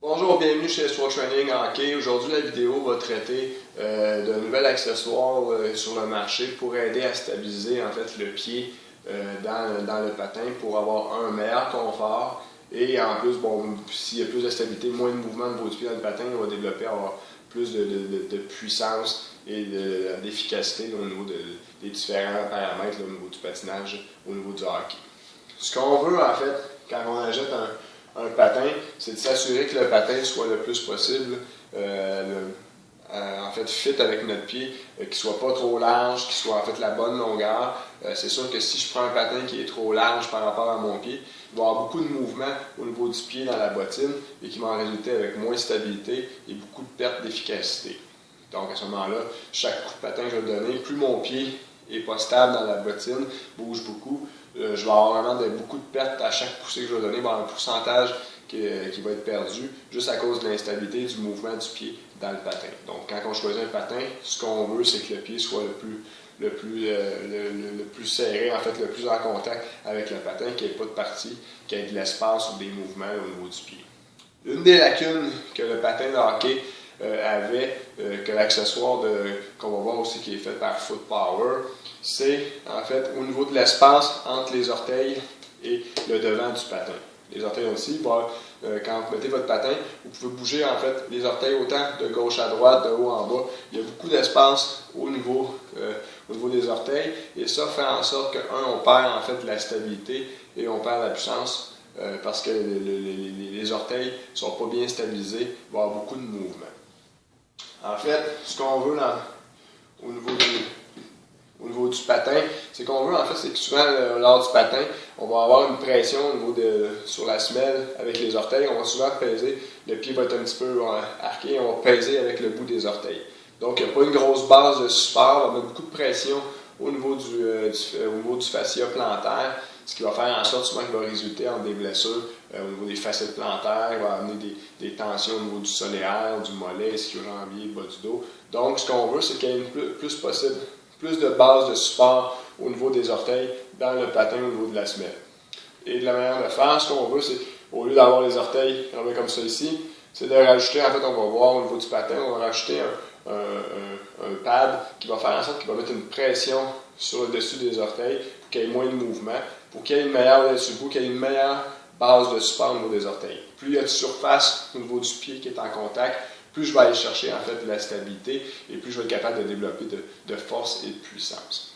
Bonjour, bienvenue chez Strong Training Hockey. Aujourd'hui, la vidéo va traiter d'un nouvel accessoire sur le marché pour aider à stabiliser en fait le pied dans le patin pour avoir un meilleur confort et en plus, bon, s'il y a plus de stabilité, moins de mouvement au niveau du pied dans le patin, on va développer avoir plus de puissance et d'efficacité au niveau des différents paramètres au niveau du patinage, au niveau du hockey. Ce qu'on veut en fait quand on achète un patin, c'est de s'assurer que le patin soit le plus possible en fait fit avec notre pied, qu'il ne soit pas trop large, qu'il soit en fait la bonne longueur. C'est sûr que si je prends un patin qui est trop large par rapport à mon pied, il va y avoir beaucoup de mouvement au niveau du pied dans la bottine et qui va en résulter avec moins de stabilité et beaucoup de perte d'efficacité. Donc à ce moment-là, chaque coup de patin que je vais donner, plus mon pied n'est pas stable dans la bottine, bouge beaucoup, je vais avoir vraiment beaucoup de pertes à chaque poussée que je vais donner, il va y avoir un pourcentage qui va être perdu juste à cause de l'instabilité du mouvement du pied dans le patin. Donc quand on choisit un patin, ce qu'on veut, c'est que le pied soit le plus serré, en fait le plus en contact avec le patin, qu'il n'y ait pas de partie, qu'il y ait de l'espace ou des mouvements au niveau du pied. Une des lacunes que le patin de hockey avait, que l'accessoire qu'on va voir aussi qui est fait par Foot Power, c'est en fait au niveau de l'espace entre les orteils et le devant du patin. Les orteils aussi, quand vous mettez votre patin, vous pouvez bouger en fait les orteils autant de gauche à droite, de haut en bas. Il y a beaucoup d'espace au niveau des orteils et ça fait en sorte que, on perd en fait de la stabilité et on perd la puissance parce que les orteils ne sont pas bien stabilisés, il va y avoir beaucoup de mouvement. En fait, ce qu'on veut au niveau du patin, c'est qu'on veut, en fait, c'est que souvent, lors du patin, on va avoir une pression au niveau sur la semelle avec les orteils. On va souvent peser, le pied va être un petit peu arqué, on va peser avec le bout des orteils. Donc, il n'y a pas une grosse base de support, on a beaucoup de pression au niveau du fascia plantaire, ce qui va faire en sorte souvent qu'il va résulter en des blessures au niveau des facettes plantaires, il va amener des tensions au niveau du solaire, du mollet, ischio-jambier, bas du dos. Donc, ce qu'on veut, c'est qu'il y ait plus de base de support au niveau des orteils dans le patin au niveau de la semelle. Et de la manière de faire, ce qu'on veut, c'est, au lieu d'avoir les orteils comme ça ici, c'est de rajouter, en fait, on va voir au niveau du patin, on va rajouter un pad qui va faire en sorte qu'il va mettre une pression sur le dessus des orteils pour qu'il y ait moins de mouvement, pour qu'il y ait une meilleure qu'il y ait une meilleure base de support au niveau des orteils. Plus il y a de surface au niveau du pied qui est en contact, plus je vais aller chercher en fait de la stabilité et plus je vais être capable de développer de force et de puissance.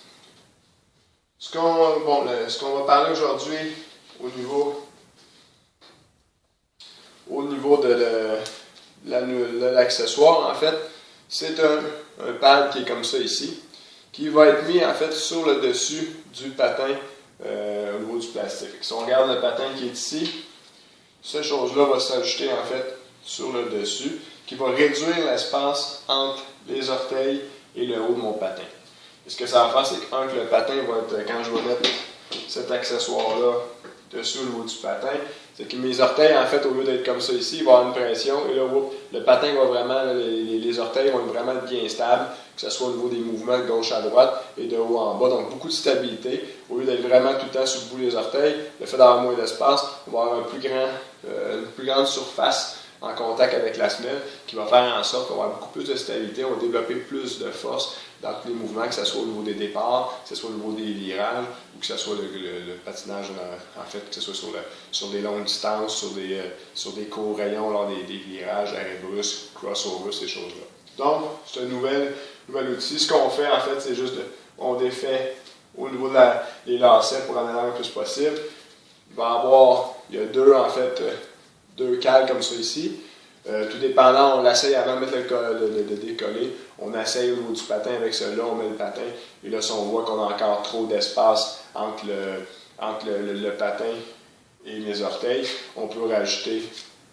Ce qu'on va parler aujourd'hui au niveau de l'accessoire, en fait, c'est un pad qui est comme ça ici, qui va être mis en fait sur le dessus du patin au niveau du plastique. Si on regarde le patin qui est ici, cette chose-là va s'ajouter en fait sur le dessus, qui va réduire l'espace entre les orteils et le haut de mon patin. Et ce que ça va faire, c'est que le patin va être, quand je vais mettre cet accessoire-là dessus au niveau du patin, c'est que mes orteils, en fait, au lieu d'être comme ça ici, il va y avoir une pression, et là, le patin va vraiment, les orteils vont être vraiment bien stables, que ce soit au niveau des mouvements de gauche à droite et de haut en bas, donc beaucoup de stabilité. Au lieu d'être vraiment tout le temps sur le bout des orteils, le fait d'avoir moins d'espace, on va avoir une plus grande surface en contact avec la semelle, qui va faire en sorte qu'on va avoir beaucoup plus de stabilité, on va développer plus de force dans tous les mouvements, que ce soit au niveau des départs, que ce soit au niveau des virages, ou que ce soit le patinage, en fait, que ce soit sur des longues distances, sur des courts rayons lors des virages, arrêt brusque, crossover, ces choses-là. Donc, c'est un nouvel outil. Ce qu'on fait, en fait, c'est juste on défait au niveau des lacets pour en aller le plus possible. Il y a deux cales comme ça ici. Tout dépendant, on l'essaye avant de mettre le décoller. On essaye au niveau du patin avec celui-là, on met le patin. Et là, si on voit qu'on a encore trop d'espace entre le patin et mes orteils, on peut rajouter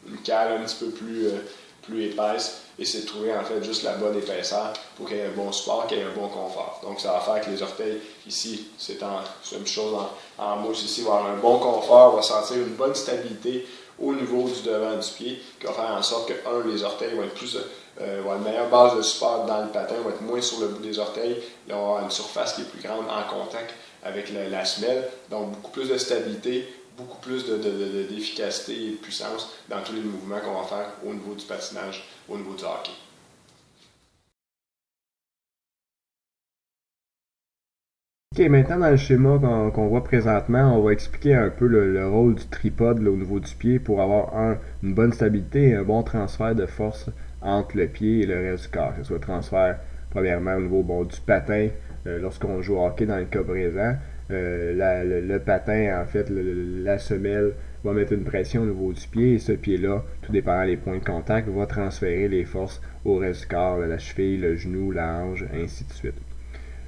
une cale un petit peu plus épaisse et c'est de trouver en fait juste la bonne épaisseur pour qu'il y ait un bon support, qu'il y ait un bon confort. Donc ça va faire que les orteils ici, c'est la même chose en mousse ici, va avoir un bon confort, on va sentir une bonne stabilité au niveau du devant du pied, qui va faire en sorte que, les orteils vont être vont avoir une meilleure base de support dans le patin, vont être moins sur le bout des orteils, ils vont avoir une surface qui est plus grande en contact avec la semelle, donc beaucoup plus de stabilité, beaucoup plus d'efficacité et de puissance dans tous les mouvements qu'on va faire au niveau du patinage, au niveau du hockey. Ok, maintenant dans le schéma qu'on voit présentement, on va expliquer un peu le rôle du tripode là, au niveau du pied pour avoir une bonne stabilité et un bon transfert de force entre le pied et le reste du corps. Que ce soit transfert, premièrement, au niveau du patin, lorsqu'on joue au hockey dans le cas présent, le patin, en fait, la semelle va mettre une pression au niveau du pied et ce pied-là, tout dépendant des points de contact, va transférer les forces au reste du corps, la cheville, le genou, la hanche, ainsi de suite.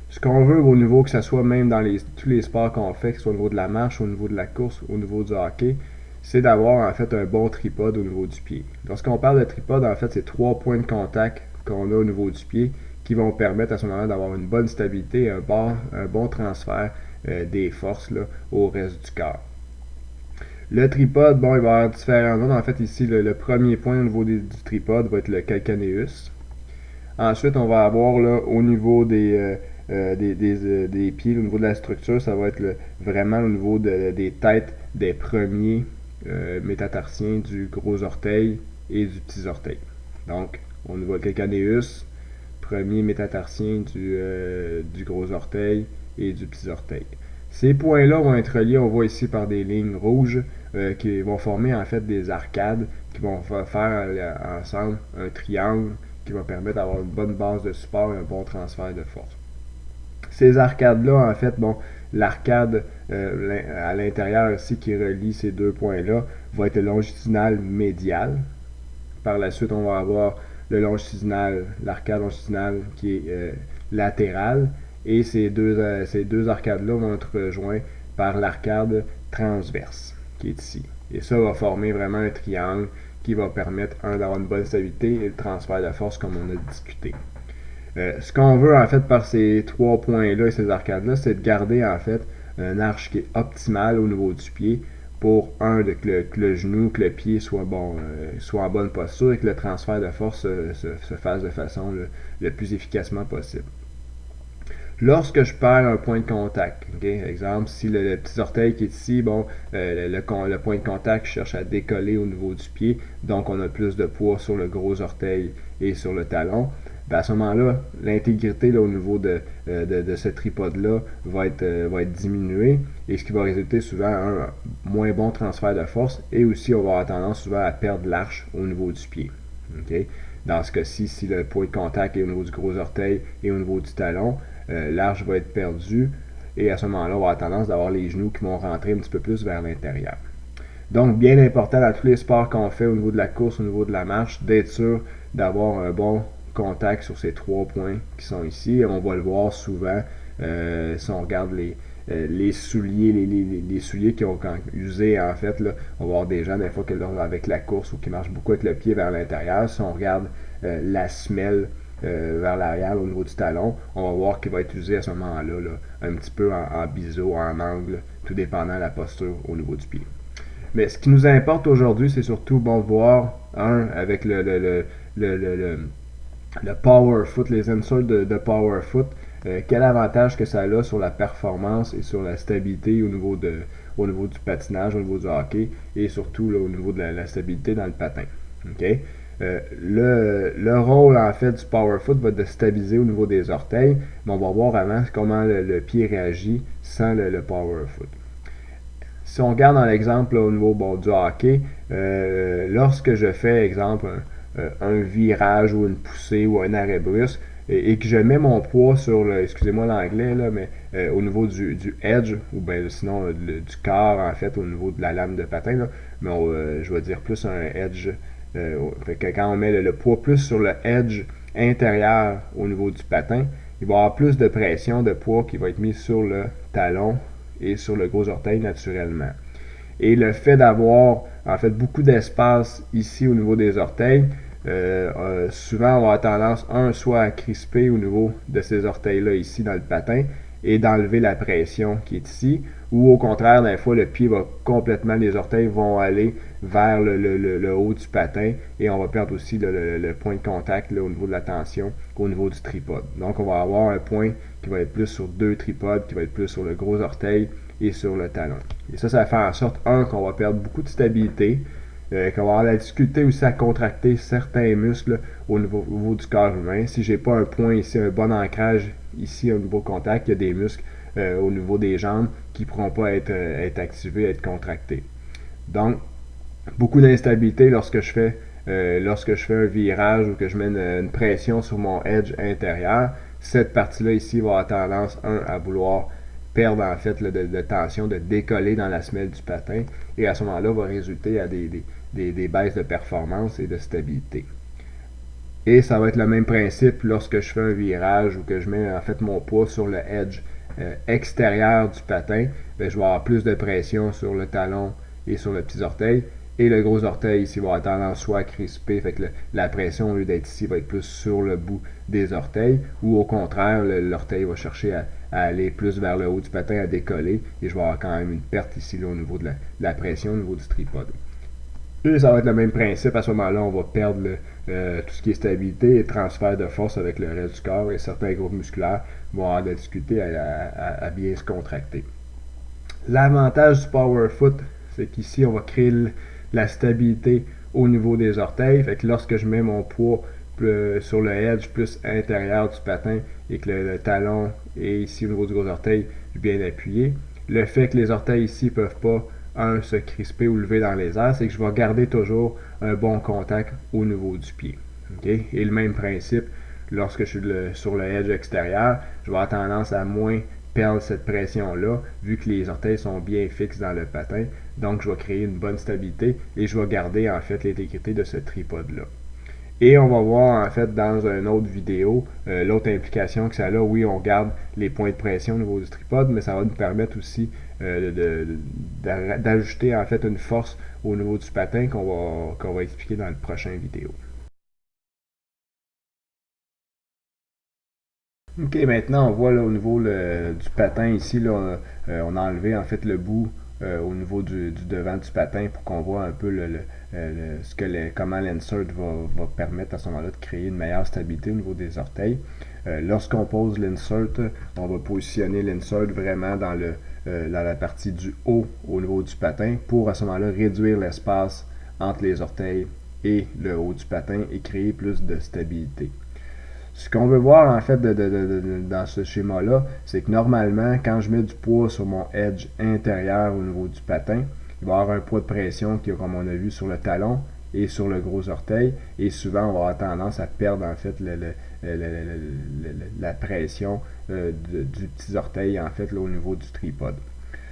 Ce qu'on veut au niveau que ce soit même dans tous les sports qu'on fait, que ce soit au niveau de la marche, au niveau de la course, au niveau du hockey, c'est d'avoir en fait un bon tripode au niveau du pied. Lorsqu'on parle de tripode, en fait, c'est 3 points de contact qu'on a au niveau du pied qui vont permettre à ce moment-là d'avoir une bonne stabilité, un bon transfert des forces là, au reste du corps. Le tripode, il va y avoir différents noms. En fait, ici, le premier point au niveau du tripode va être le calcaneus. Ensuite, on va avoir là, au niveau des pieds, au niveau de la structure, ça va être vraiment au niveau des têtes des premiers métatarsiens du gros orteil et du petit orteil. Donc, on voit le calcaneus, premier métatarsien du gros orteil et du petit orteil. Ces points-là vont être reliés, on voit ici par des lignes rouges qui vont former en fait des arcades qui vont faire ensemble un triangle qui va permettre d'avoir une bonne base de support et un bon transfert de force. Ces arcades-là, en fait, l'arcade à l'intérieur ici qui relie ces 2 points-là va être longitudinal médial. Par la suite, on va avoir l'arcade longitudinale qui est latérale. Et ces deux arcades-là vont être rejoints par l'arcade transverse qui est ici. Et ça va former vraiment un triangle qui va permettre, d'avoir une bonne stabilité et le transfert de force comme on a discuté. Ce qu'on veut en fait par ces 3 points-là et ces arcades-là, c'est de garder en fait un arche qui est optimale au niveau du pied pour que le genou, que le pied soit en bonne posture et que le transfert de force se fasse de façon le plus efficacement possible. Lorsque je perds un point de contact, exemple, si le petit orteil qui est ici, le point de contact cherche à décoller au niveau du pied, donc on a plus de poids sur le gros orteil et sur le talon, à ce moment-là, l'intégrité au niveau de ce tripode-là va être diminuée et ce qui va résulter souvent à un moins bon transfert de force et aussi on va avoir tendance souvent à perdre l'arche au niveau du pied. Dans ce cas-ci, si le point de contact est au niveau du gros orteil et au niveau du talon, l'arche va être perdue et à ce moment-là, on va avoir tendance d'avoir les genoux qui vont rentrer un petit peu plus vers l'intérieur. Donc, bien important dans tous les sports qu'on fait au niveau de la course, au niveau de la marche, d'être sûr d'avoir un bon contact sur ces 3 points qui sont ici. On va le voir souvent si on regarde les souliers, les souliers qui ont usé en fait, là, on va voir des gens des fois avec la course ou qui marchent beaucoup avec le pied vers l'intérieur. Si on regarde la semelle vers l'arrière au niveau du talon, on va voir qu'il va être usé à ce moment-là, un petit peu en biseau, en angle, tout dépendant de la posture au niveau du pied. Mais ce qui nous importe aujourd'hui, c'est surtout de voir, avec le power foot, les inserts de power foot, quel avantage que ça a sur la performance et sur la stabilité au niveau du patinage, au niveau du hockey et surtout là, au niveau de la stabilité dans le patin. Okay? Le rôle en fait du power foot va être de stabiliser au niveau des orteils, mais on va voir avant comment le pied réagit sans le power foot. Si on regarde dans l'exemple au niveau du hockey, lorsque je fais, exemple, un virage ou une poussée ou un arrêt brusque et que je mets mon poids sur excusez-moi l'anglais, là, mais au niveau du edge, ou bien sinon du corps, en fait, au niveau de la lame de patin, là, mais je vais dire plus un edge. Fait que quand on met le poids plus sur le edge intérieur au niveau du patin, il va y avoir plus de pression de poids qui va être mis sur le talon et sur le gros orteil naturellement. Et le fait d'avoir en fait beaucoup d'espace ici au niveau des orteils, souvent on va avoir tendance soit à crisper au niveau de ces orteils-là ici dans le patin et d'enlever la pression qui est ici, ou au contraire, des fois le pied va complètement, les orteils vont aller vers le haut du patin et on va perdre aussi le point de contact là, au niveau de la tension, au niveau du tripode. Donc on va avoir un point qui va être plus sur 2 tripodes, qui va être plus sur le gros orteil et sur le talon. Et ça fait en sorte, qu'on va perdre beaucoup de stabilité, qu'on va avoir la difficulté aussi à contracter certains muscles au niveau du corps humain. Si j'ai pas un point ici, un bon ancrage ici au niveau contact, il y a des muscles au niveau des jambes qui ne pourront pas être activés, être contractés. Donc, beaucoup d'instabilité lorsque je fais un virage ou que je mets une pression sur mon edge intérieur. Cette partie-là ici va avoir tendance, à vouloir perdre en fait de tension, de décoller dans la semelle du patin, et à ce moment-là va résulter à des baisses de performance et de stabilité. Et ça va être le même principe lorsque je fais un virage ou que je mets en fait mon poids sur le edge extérieur du patin. Bien, je vais avoir plus de pression sur le talon et sur le petit orteil. Et le gros orteil ici va avoir tendance soit à crisper, fait que la pression au lieu d'être ici va être plus sur le bout des orteils, ou au contraire, l'orteil va chercher à aller plus vers le haut du patin, à décoller, et je vais avoir quand même une perte ici là, au niveau de la pression, au niveau du tripode. Et ça va être le même principe, à ce moment-là, on va perdre tout ce qui est stabilité et transfert de force avec le reste du corps, et certains groupes musculaires vont avoir de la difficulté à bien se contracter. L'avantage du power foot, c'est qu'ici, on va créer la stabilité au niveau des orteils. Fait que lorsque je mets mon poids sur le edge plus intérieur du patin et que le talon est ici au niveau du gros orteil bien appuyé, le fait que les orteils ici ne peuvent pas se crisper ou lever dans les airs, c'est que je vais garder toujours un bon contact au niveau du pied. Okay? Et le même principe, lorsque je suis sur le edge extérieur, je vais avoir tendance à moins perdre cette pression-là, vu que les orteils sont bien fixes dans le patin. Donc, je vais créer une bonne stabilité et je vais garder en fait l'intégrité de ce tripode-là. Et on va voir en fait dans une autre vidéo l'autre implication que ça a. Oui, on garde les points de pression au niveau du tripode, mais ça va nous permettre aussi d'ajouter en fait une force au niveau du patin qu'on va expliquer dans le prochain vidéo. Ok, maintenant on voit là, au niveau du patin ici, là, on a enlevé en fait le bout au niveau du devant du patin pour qu'on voit un peu comment l'insert va permettre à ce moment-là de créer une meilleure stabilité au niveau des orteils. Lorsqu'on pose l'insert, on va positionner l'insert vraiment dans la partie du haut au niveau du patin pour à ce moment-là réduire l'espace entre les orteils et le haut du patin et créer plus de stabilité. Ce qu'on veut voir en fait dans ce schéma-là, c'est que normalement, quand je mets du poids sur mon edge intérieur au niveau du patin, il va y avoir un poids de pression qui, comme on a vu, sur le talon et sur le gros orteil. Et souvent, on va avoir tendance à perdre en fait la pression du petit orteil en fait là, au niveau du tripode.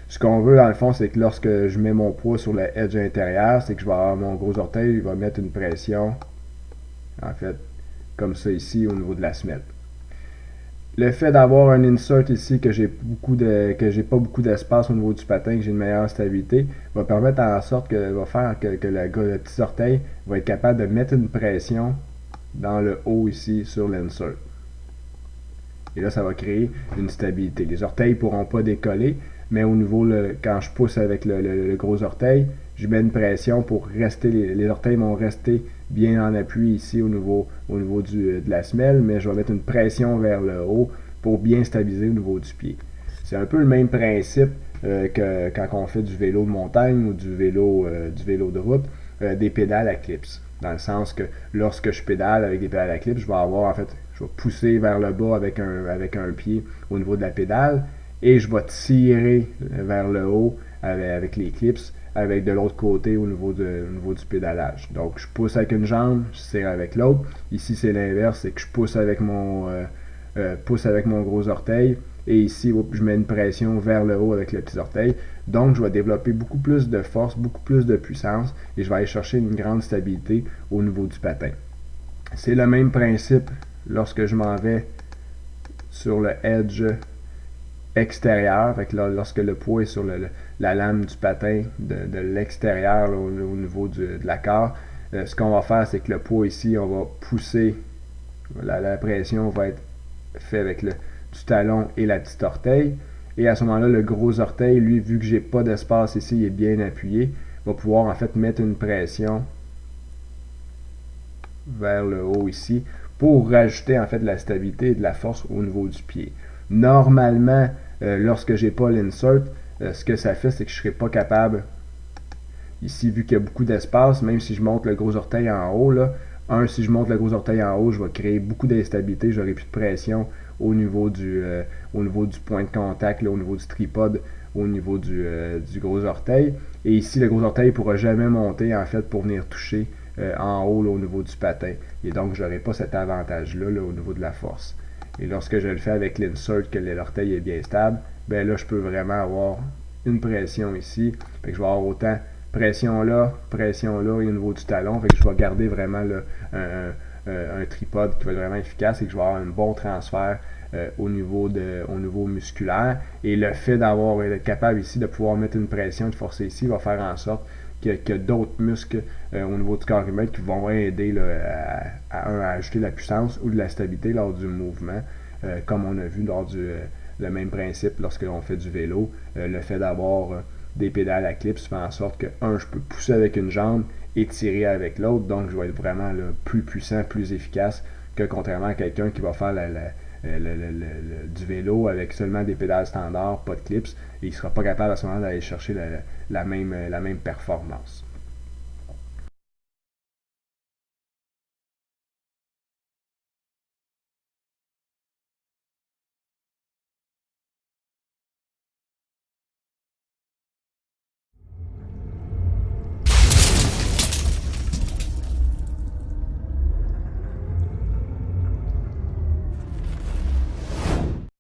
Ce qu'on veut dans le fond, c'est que lorsque je mets mon poids sur le edge intérieur, c'est que je vais avoir mon gros orteil, il va mettre une pression en fait comme ça ici au niveau de la semelle. Le fait d'avoir un insert ici que j'ai pas beaucoup d'espace au niveau du patin, que j'ai une meilleure stabilité, va permettre en sorte va faire que le petit orteil va être capable de mettre une pression dans le haut ici sur l'insert. Et là, ça va créer une stabilité. Les orteils ne pourront pas décoller, mais au niveau, quand je pousse avec le gros orteil, je mets une pression pour rester, les orteils vont rester bien en appui ici au niveau de la semelle, mais je vais mettre une pression vers le haut pour bien stabiliser au niveau du pied. C'est un peu le même principe que quand on fait du vélo de montagne ou du vélo de route, des pédales à clips. Dans le sens que lorsque je pédale avec des pédales à clips, je vais pousser vers le bas avec un pied au niveau de la pédale et je vais tirer vers le haut avec les clips avec de l'autre côté au niveau du pédalage. Donc, je pousse avec une jambe, je tire avec l'autre. Ici, c'est l'inverse, c'est que je pousse avec mon gros orteil. Et ici, je mets une pression vers le haut avec le petit orteil. Donc, je vais développer beaucoup plus de force, beaucoup plus de puissance. Et je vais aller chercher une grande stabilité au niveau du patin. C'est le même principe lorsque je m'en vais sur le edge extérieur, fait que là, lorsque le poids est sur la lame du patin de l'extérieur au niveau de la corde, ce qu'on va faire, c'est que le poids ici, on va pousser, la pression va être faite avec du talon et la petite orteil, et à ce moment-là, le gros orteil, lui, vu que j'ai pas d'espace ici, il est bien appuyé, va pouvoir en fait mettre une pression vers le haut ici pour rajouter en fait de la stabilité et de la force au niveau du pied. Normalement, lorsque j'ai pas l'insert, ce que ça fait, c'est que je ne serai pas capable, ici, vu qu'il y a beaucoup d'espace, même si je monte le gros orteil en haut, là, si je monte le gros orteil en haut, je vais créer beaucoup d'instabilité, j'aurai plus de pression au niveau du point de contact, là, au niveau du tripode, au niveau du gros orteil. Et ici, le gros orteil ne pourra jamais monter, en fait, pour venir toucher en haut, là, au niveau du patin. Et donc, je n'aurai pas cet avantage-là, là, au niveau de la force. Et lorsque je le fais avec l'insert, que l'orteil est bien stable, ben là, je peux vraiment avoir une pression ici. Fait que je vais avoir autant pression là, et au niveau du talon. Fait que je vais garder vraiment là, un tripode qui va être vraiment efficace et que je vais avoir un bon transfert au niveau musculaire. Et le fait d'être capable ici de pouvoir mettre une pression, de forcer ici, va faire en sorte qu'il y a d'autres muscles au niveau du corps humain qui vont aider là, à ajouter de la puissance ou de la stabilité lors du mouvement, comme on a vu lors le même principe lorsque l'on fait du vélo. Le fait d'avoir des pédales à clips fait en sorte que, je peux pousser avec une jambe et tirer avec l'autre, donc je vais être vraiment là, plus puissant, plus efficace que contrairement à quelqu'un qui va faire du vélo avec seulement des pédales standards, pas de clips, et il ne sera pas capable à ce moment d'aller chercher la même performance.